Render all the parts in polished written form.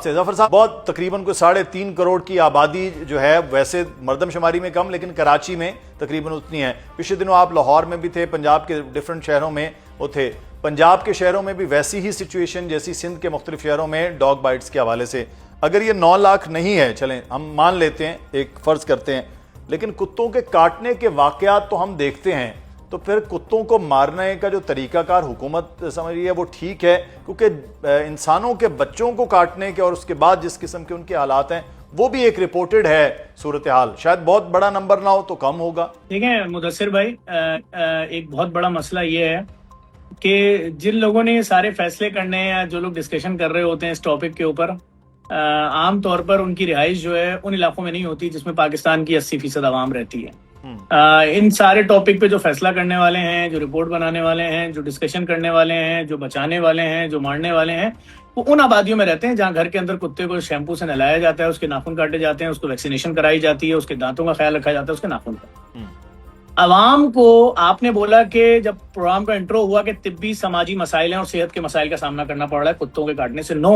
ظفر صاحب، بہت تقریباً کوئی 3.5 کروڑ کی آبادی جو ہے، ویسے مردم شماری میں کم لیکن کراچی میں تقریباً اتنی ہے. پچھلے دنوں آپ لاہور میں بھی تھے، پنجاب کے ڈیفرنٹ شہروں میں وہ تھے. پنجاب کے شہروں میں بھی ویسی ہی سچویشن جیسی سندھ کے مختلف شہروں میں ڈاگ بائٹس کے حوالے سے. اگر یہ 9 لاکھ نہیں ہے، چلیں ہم مان لیتے ہیں، ایک فرض کرتے ہیں، لیکن کتوں کے کاٹنے کے واقعات تو ہم دیکھتے ہیں، تو پھر کتوں کو مارنے کا جو طریقہ کار حکومت سمجھ رہی ہے وہ ٹھیک ہے؟ کیونکہ انسانوں کے بچوں کو کاٹنے کے اور اس کے بعد جس قسم کے ان کے حالات ہیں وہ بھی ایک رپورٹڈ ہے صورتحال. شاید بہت بڑا نمبر نہ ہو تو کم ہوگا. دیکھیں مدثر بھائی، ایک بہت بڑا مسئلہ یہ ہے کہ جن لوگوں نے یہ سارے فیصلے کرنے ہیں یا جو لوگ ڈسکشن کر رہے ہوتے ہیں اس ٹاپک کے اوپر، عام طور پر ان کی رہائش جو ہے ان علاقوں میں نہیں ہوتی جس میں پاکستان کی 80% عوام رہتی ہے. ان سارے ٹاپک پہ جو فیصلہ کرنے والے ہیں، جو رپورٹ بنانے والے ہیں، جو ڈسکشن کرنے والے ہیں، جو بچانے والے ہیں، جو مارنے والے ہیں، وہ ان آبادیوں میں رہتے ہیں جہاں گھر کے اندر کتے کو شیمپو سے نہلایا جاتا ہے، اس کے ناخن کاٹے جاتے ہیں، اس کو ویکسینیشن کرائی جاتی ہے، اس کے دانتوں کا خیال رکھا جاتا ہے، اس کے ناخن کا. عوام کو آپ نے بولا کہ جب پروگرام کا انٹرو ہوا کہ طبی سماجی مسائل ہیں اور صحت کے مسائل کا سامنا کرنا پڑ رہا ہے کتوں کے کاٹنے سے، نو،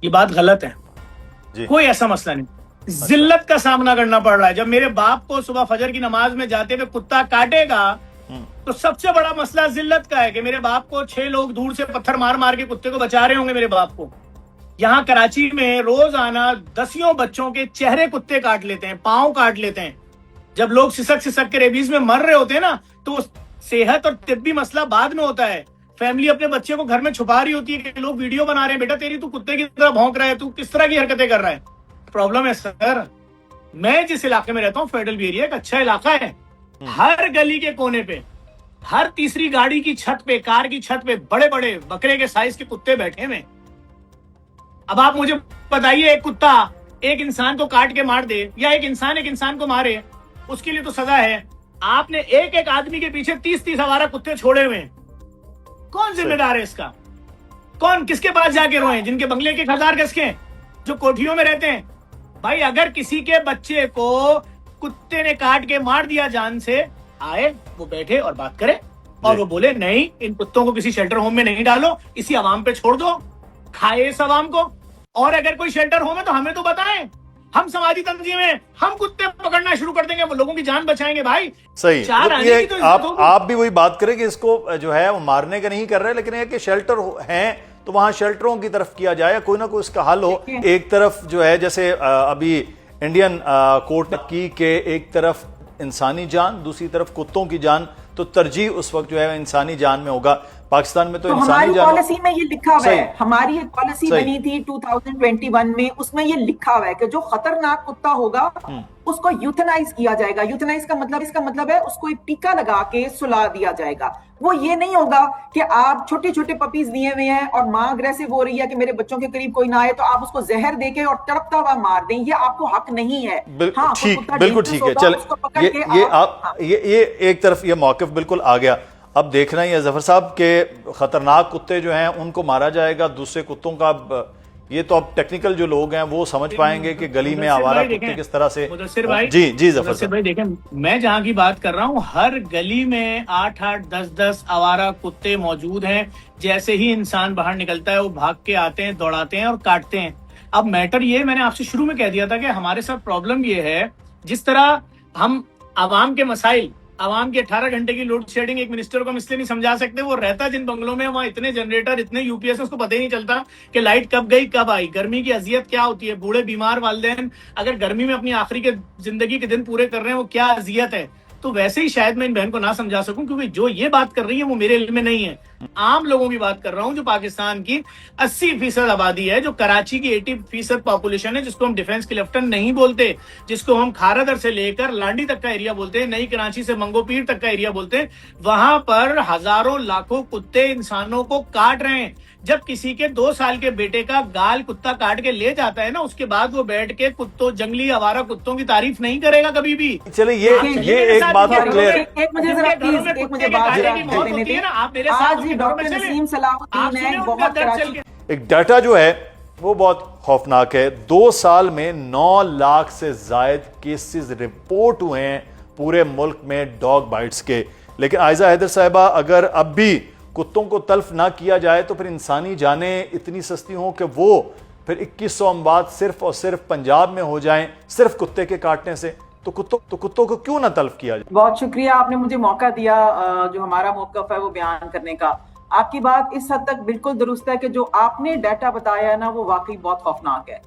یہ بات غلط ہے. کوئی ایسا مسئلہ نہیں. ذلت کا سامنا کرنا پڑ رہا ہے. جب میرے باپ کو صبح فجر کی نماز میں جاتے ہوئے کتا کاٹے گا تو سب سے بڑا مسئلہ ذلت کا ہے کہ میرے باپ کو 6 لوگ دور سے پتھر مار مار کے کتے کو بچا رہے ہوں گے. میرے باپ کو یہاں کراچی میں روزانہ 10 بچوں کے چہرے کتے کاٹ لیتے ہیں، پاؤں کاٹ لیتے ہیں. جب لوگ سسک کے ریبیز میں مر رہے ہوتے ہیں نا تو صحت اور طبی مسئلہ بعد میں ہوتا ہے. فیملی اپنے بچے کو گھر میں چھپا رہی ہوتی ہے کہ لوگ ویڈیو بنا رہے ہیں، بیٹا تیری تو کتے کی طرح بھونک رہا ہے، تو کس طرح کی حرکتیں کر رہا ہے. پرابلم ہے سر. میں جس علاقے میں رہتا ہوں فیڈرل ایریا، ایک اچھا علاقہ ہے. ہر گلی کے کونے پہ، ہر تیسری گاڑی کی چھت پہ، کار کی چھت پہ بڑے بڑے بکرے کے سائز کے کتے بیٹھے ہوئے. اب آپ مجھے بتائیے، ایک کتا ایک انسان کو کاٹ کے مار دے یا ایک انسان کو مارے، اس کے لیے تو سزا ہے. آپ نے ایک آدمی کے پیچھے 30 آوارہ کتے چھوڑے ہوئے ہیں. کون ذمہ دار ہے اس کا؟ کون کس کے پاس جا کے روئیں؟ جن کے بنگلے کے 1000 گز کے، جو کوٹھیوں میں رہتے ہیں. بھائی اگر کسی کے بچے کو کتے نے کاٹ کے مار دیا جان سے، آئے وہ بیٹھے اور بات کرے اور وہ بولے نہیں، ان کتوں کو کسی شیلٹر ہوم میں نہیں ڈالو، اسی عوام پہ چھوڑ دو، کھائے اس عوام کو. اور اگر کوئی شیلٹر ہوم ہے تو ہمیں تو بتائیں، ہم سماجی تنظیمیں ہم کتے پکڑنا شروع کر دیں گے، وہ لوگوں کی جان بچائیں گے. بھائی صحیح، آپ بھی وہی بات کریں کہ اس کو جو ہے وہ مارنے کا نہیں کر رہے، لیکن یہ کہ شیلٹر ہیں تو وہاں شیلٹروں کی طرف کیا جائے، کوئی نہ کوئی اس کا حل ہو. ایک طرف جو ہے جیسے ابھی انڈین کورٹ نے کی کہ ایک طرف انسانی جان، دوسری طرف کتوں کی جان، تو ترجیح اس وقت جو ہے انسانی جان میں ہوگا. پاکستان میں تو انسانی جان، ہماری پالیسی میں یہ لکھا ہوا ہے، ہماری ایک پالیسی بنی تھی 2021 میں، اس میں یہ لکھا ہوا ہے کہ جو خطرناک کتا ہوگا اس کو یوتھنائز کیا جائے گا. یوتھنائز کا مطلب، اس کا مطلب ہے اس کو ایک ٹیکا لگا کے سلا دیا جائے گا. وہ یہ نہیں ہوگا کہ آپ چھوٹے پپیز دیے ہوئے ہیں اور ماں اگریسو ہو رہی ہے کہ میرے بچوں کے قریب کوئی نہ آئے تو آپ اس کو زہر دے کے اور تڑپتا ہوا مار دیں. یہ آپ کو حق نہیں ہے. بالکل ٹھیک ہے. چلیں یہ ایک طرف یہ موقف بالکل آ گیا. اب دیکھنا ہی ہے ظفر صاحب کہ خطرناک کتے جو ہیں ان کو مارا جائے گا، دوسرے کتوں کا یہ تو اب ٹیکنیکل جو لوگ ہیں وہ سمجھ پائیں گے کہ گلی میں آوارہ کتے کس طرح سے. جی ظفر صاحب، دیکھیں میں جہاں کی بات کر رہا ہوں، ہر گلی میں 8 10 آوارہ کتے موجود ہیں. جیسے ہی انسان باہر نکلتا ہے وہ بھاگ کے آتے ہیں، دوڑاتے ہیں اور کاٹتے ہیں. اب میٹر یہ، میں نے آپ سے شروع میں کہہ دیا تھا کہ ہمارے ساتھ پرابلم یہ ہے، جس طرح ہم عوام کے مسائل، عوام کی 18 گھنٹے کی لوڈ شیڈنگ ایک منسٹر کو ہم اس لیے نہیں سمجھا سکتے، وہ رہتا جن بنگلوں میں، وہاں اتنے جنریٹر، اتنے یو پی ایس، اس کو پتہ ہی نہیں چلتا کہ لائٹ کب گئی کب آئی. گرمی کی اذیت کیا ہوتی ہے، بوڑھے بیمار والدین اگر گرمی میں اپنی آخری کے زندگی کے دن پورے کر رہے ہیں، وہ کیا اذیت ہے. تو ویسے ہی شاید میں ان بہن کو نہ سمجھا سکوں، کیونکہ جو یہ بات کر رہی ہے وہ میرے علم میں نہیں ہے. عام لوگوں کی بات کر رہا ہوں جو پاکستان کی 80% آبادی ہے، جو کراچی کی 80% پاپولیشن ہے، جس کو ہم ڈیفنس کے لیفٹن نہیں بولتے، جس کو ہم کھارا سے لے کر لانڈی تک کا ایریا بولتے ہیں، نئی کراچی سے منگو پیر تک کا ایریا بولتے ہیں. وہاں پر ہزاروں لاکھوں کتے انسانوں کو کاٹ رہے ہیں. جب کسی کے 2 سال کے بیٹے کا گال کتا کاٹ کے لے جاتا ہے نا، اس کے بعد وہ بیٹھ کے کتوں، جنگلی آوارہ کتوں کی تعریف نہیں کرے گا کبھی بھی. چلے یہ ایک بات تو کلیئر. ایک ڈیٹا جو ہے وہ بہت خوفناک ہے. 2 سال میں 9 لاکھ سے زائد کیسز رپورٹ ہوئے ہیں پورے ملک میں ڈاگ بائٹس کے. لیکن عائزہ حیدر صاحبہ، اگر اب بھی کتوں کو تلف نہ کیا جائے تو پھر انسانی جانیں اتنی سستی ہوں کہ وہ پھر 2100 اموات صرف اور صرف پنجاب میں ہو جائیں صرف کتے کے کاٹنے سے، تو کتوں کو کیوں نہ تلف کیا جائے؟ بہت شکریہ، آپ نے مجھے موقع دیا جو ہمارا موقف ہے وہ بیان کرنے کا۔ آپ کی بات اس حد تک بالکل درست ہے کہ جو آپ نے ڈیٹا بتایا ہے نا وہ واقعی بہت خوفناک ہے،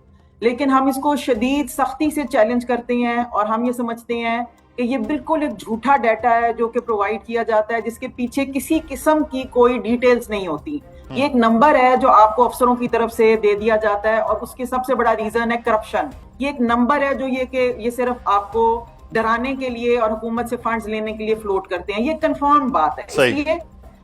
لیکن ہم اس کو شدید سختی سے چیلنج کرتے ہیں اور ہم یہ سمجھتے ہیں کہ یہ بالکل ایک جھوٹا ڈیٹا ہے جو کہ پرووائڈ کیا جاتا ہے، جس کے پیچھے کسی قسم کی کوئی ڈیٹیلز نہیں ہوتی۔ یہ ایک نمبر ہے جو آپ کو افسروں کی طرف سے دے دیا جاتا ہے، اور اس کے سب سے بڑا ریزن ہے کرپشن۔ یہ ایک نمبر ہے جو یہ صرف آپ کو ڈرانے کے لیے اور حکومت سے فنڈز لینے کے لیے فلوٹ کرتے ہیں۔ یہ کنفرم بات ہے، اس لیے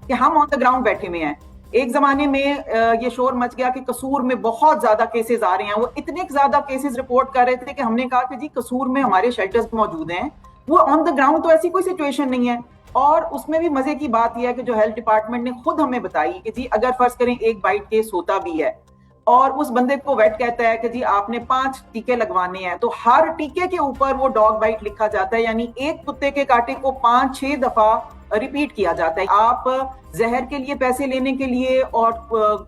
کہ ہم آن دا گراؤنڈ بیٹھے ہوئے ہیں۔ ایک زمانے میں یہ شور مچ گیا کہ قصور میں بہت زیادہ کیسز آ رہے ہیں، وہ اتنے زیادہ کیسز رپورٹ کر رہے تھے کہ ہم نے کہا کہ جی قصور میں ہمارے شیلٹرز موجود ہیں، وہ آن دا گراؤنڈ تو ایسی کوئی سچویشن نہیں ہے۔ اور اس میں بھی مزے کی بات یہ ہے کہ جو ہیلتھ ڈپارٹمنٹ نے خود ہمیں بتائی کہ جی اگر فرض کریں ایک بائٹ کیس ہوتا بھی ہے اور اس بندے کو ویٹ کہتا ہے کہ جی آپ نے 5 ٹیکے لگوانے ہیں، تو ہر ٹیکے کے اوپر وہ ڈاگ بائٹ لکھا جاتا ہے، یعنی ایک کتے کے کاٹے کو 5-6 دفعہ ریپیٹ کیا جاتا ہے۔ آپ زہر کے لیے پیسے لینے کے لیے اور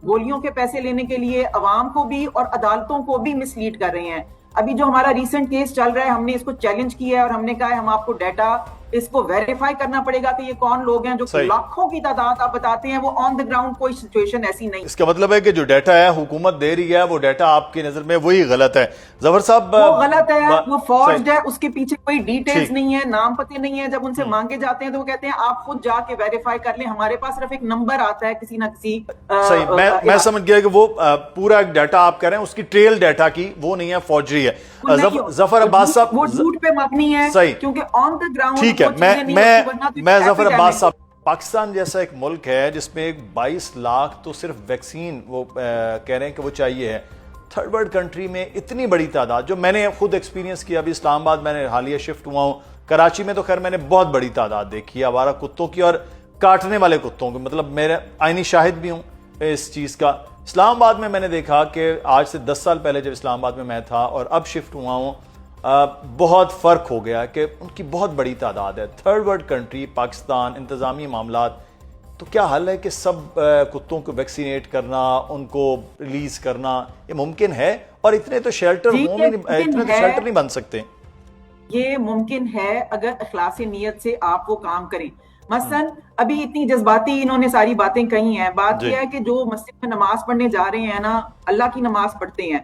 گولیوں کے پیسے لینے کے لیے عوام کو بھی اور عدالتوں کو بھی مس لیڈ کر رہے ہیں۔ ابھی جو ہمارا ریسنٹ کیس چل رہا ہے، ہم نے اس کو چیلنج کیا ہے اور ہم نے کہا ہے ہم آپ کو ڈیٹا اس کو ویریفائی کرنا پڑے گا کہ یہ کون لوگ ہیں جو لاکھوں کی تعداد آپ بتاتے ہیں، وہ آن دا گراؤنڈ کوئی سچویشن ایسی نہیں۔ اس کا مطلب ہے کہ جو ڈیٹا ہے حکومت دے رہی ہے وہ ڈیٹا آپ کی نظر میں وہی غلط ہے۔ ظفر صاحب وہ غلط ہے، وہ فورجڈ ہے، اس کے پیچھے کوئی ڈیٹیلز نہیں ہے، نام پتے نہیں ہے۔ جب ان سے مانگے جاتے ہیں تو وہ کہتے ہیں آپ خود جا کے ویریفائی کر لیں، ہمارے پاس صرف ایک نمبر آتا ہے کسی نہ کسی۔ صحیح، میں سمجھ گیا کہ وہ پورا ڈیٹا آپ کہہ رہے ہیں اس کی ٹریل ڈیٹا کی وہ نہیں ہے، فورجری ہے۔ ظفر عباس صاحب وہ جھوٹ پہ مبنی ہے کیونکہ آن دا گراؤنڈ ٹھیک ہے۔ میں ظفر عباس صاحب، پاکستان جیسا ایک ملک ہے جس میں 22 لاکھ تو صرف ویکسین وہ کہہ رہے ہیں کہ وہ چاہیے ہے، تھرڈ ورلڈ کنٹری میں اتنی بڑی تعداد، جو میں نے خود ایکسپیرینس کیا، ابھی اسلام آباد میں نے حالیہ شفٹ ہوا ہوں، کراچی میں تو خیر میں نے بہت بڑی تعداد دیکھی ہے آوارہ کتوں کی اور کاٹنے والے کتوں کی، مطلب میرا عینی شاہد بھی ہوں اس چیز کا۔ اسلام آباد میں نے دیکھا کہ آج سے 10 سال پہلے جب اسلام آباد میں میں تھا اور اب شفٹ ہوا ہوں، بہت فرق ہو گیا کہ ان کی بہت بڑی تعداد ہے۔ تھرڈ ورلڈ کنٹری پاکستان، انتظامی معاملات، تو کیا حل ہے کہ سب کتوں کو ویکسینیٹ کرنا، ان کو ریلیز کرنا، یہ ممکن ہے؟ اور اتنے تو شیلٹر نہیں بن سکتے۔ یہ ممکن ہے اگر اخلاص نیت سے آپ وہ کام کریں۔ مثلا ابھی اتنی جذباتی انہوں نے ساری باتیں کہی ہیں، بات یہ ہے کہ جو مسجد میں نماز پڑھنے جا رہے ہیں نا، اللہ کی نماز پڑھتے ہیں،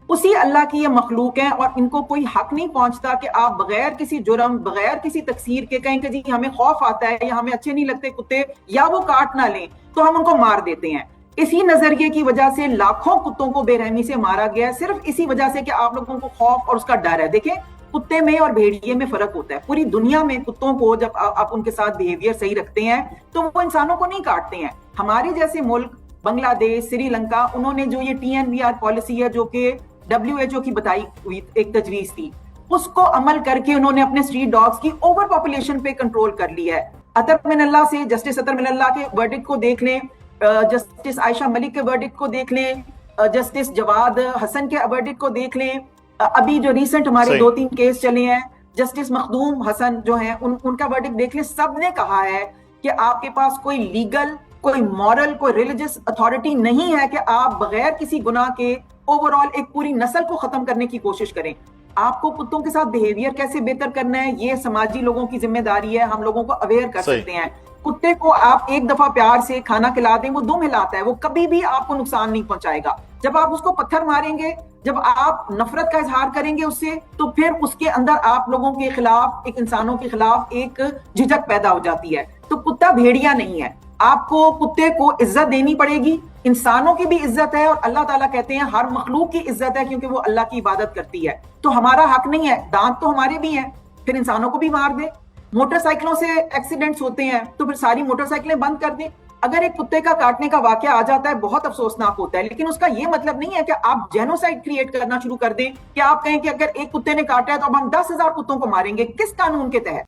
اسی اللہ کی یہ مخلوق ہیں اور ان کو کوئی حق نہیں پہنچتا کہ آپ بغیر کسی جرم، بغیر کسی تقصیر کے کہیں کہ جی ہمیں خوف آتا ہے یا ہمیں اچھے نہیں لگتے کتے یا وہ کاٹ نہ لیں تو ہم ان کو مار دیتے ہیں۔ اسی نظریے کی وجہ سے لاکھوں کتوں کو بے رحمی سے مارا گیا ہے، صرف اسی وجہ سے کہ آپ لوگوں کو خوف اور اس کا ڈر ہے۔ دیکھیں کتے میں اور بھیڑیے میں فرق ہوتا ہے۔ پوری دنیا میں کتوں کو جب آپ ان کے ساتھ بیہیویئر صحیح رکھتے ہیں تو وہ انسانوں کو نہیں کاٹتے ہیں۔ ہمارے جیسے ملک بنگلہ دیش، سری لنکا، انہوں نے جو یہ TNVR پالیسی ہے جو کہ WHO کی بتائی ہوئی ایک تجویز تھی، اس کو عمل کر کے انہوں نے اپنے اسٹریٹ ڈاگز کی اوور پاپولیشن پہ کنٹرول کر لیا ہے۔ عطر من اللہ سے جسٹس عطر من اللہ کے ورڈکٹ کو دیکھ لیں، جسٹس عائشہ ملک کے ورڈکٹ کو دیکھ لیں، جسٹس جواد حسن کے ورڈکٹ کو دیکھ لیں، ابھی جو ریسنٹ ہمارے 2-3 کیس چلے ہیں، جسٹس مخدوم حسن جو ہیں ان کا ورڈکٹ دیکھ لیں، سب نے کہا ہے کہ آپ کے پاس کوئی لیگل، کوئی مورل، کوئی ریلیجس اتھارٹی نہیں ہے کہ آپ بغیر کسی گناہ کے اوورآل ایک پوری نسل کو ختم کرنے کی کوشش کریں۔ آپ کو کتوں کے ساتھ بیہیویئر کیسے بہتر کرنا ہے، یہ سماجی لوگوں کی ذمہ داری ہے، ہم لوگوں کو اویئر کر سکتے ہیں۔ کتے کو آپ ایک دفعہ پیار سے کھانا کھلا دیں، وہ دم ہلاتا ہے، وہ کبھی بھی آپ کو نقصان نہیں پہنچائے گا۔ جب آپ اس کو پتھر ماریں گے، جب آپ نفرت کا اظہار کریں گے اس سے، تو پھر اس کے اندر آپ لوگوں کے خلاف، ایک انسانوں کے خلاف ایک جھجک پیدا ہو جاتی ہے۔ تو کتا بھیڑیا نہیں ہے، آپ کو کتے کو عزت دینی پڑے گی، انسانوں کی بھی عزت ہے، اور اللہ تعالیٰ کہتے ہیں ہر مخلوق کی عزت ہے کیونکہ وہ اللہ کی عبادت کرتی ہے۔ تو ہمارا حق نہیں ہے، دانت تو ہمارے بھی ہیں، پھر انسانوں کو بھی مار دیں۔ موٹر سائیکلوں سے ایکسیڈنٹس ہوتے ہیں تو پھر ساری موٹر سائیکلیں بند کر دیں۔ اگر ایک کتے کا کاٹنے کا واقعہ آ جاتا ہے بہت افسوسناک ہوتا ہے، لیکن اس کا یہ مطلب نہیں ہے کہ آپ جینوسائیڈ کریٹ کرنا شروع کر دیں، کہ آپ کہیں کہ اگر ایک کتے نے کاٹا ہے تو اب ہم 10,000 کتوں کو ماریں گے۔ کس قانون کے تحت؟